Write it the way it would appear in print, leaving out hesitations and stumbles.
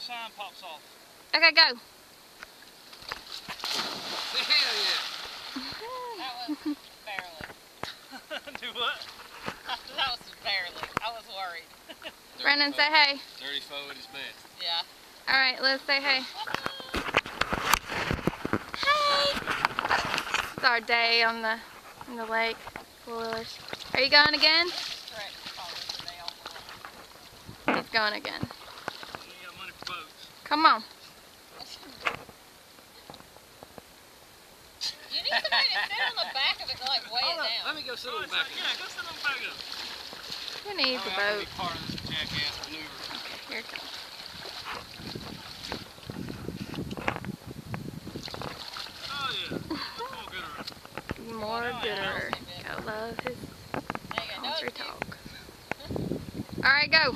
sign pops off. Okay, go. Hell yeah. That was barely. Do what? That was barely. I was worried. Brennan, say hey. Dirty foe at his best. Yeah. All right, let's say hey. Hey. This is our day on the lake. Foolish. Are you going again? He's going again. You got money for boats. Come on. You need somebody to sit on the back of it and like weigh it down. Let me go sit on the back. Yeah, go sit on the back of it. Who needs a I boat? can be part of this jackass maneuver. Here it comes. Oh yeah. More gooder. Gotta love his There you go. country talk. All right, go.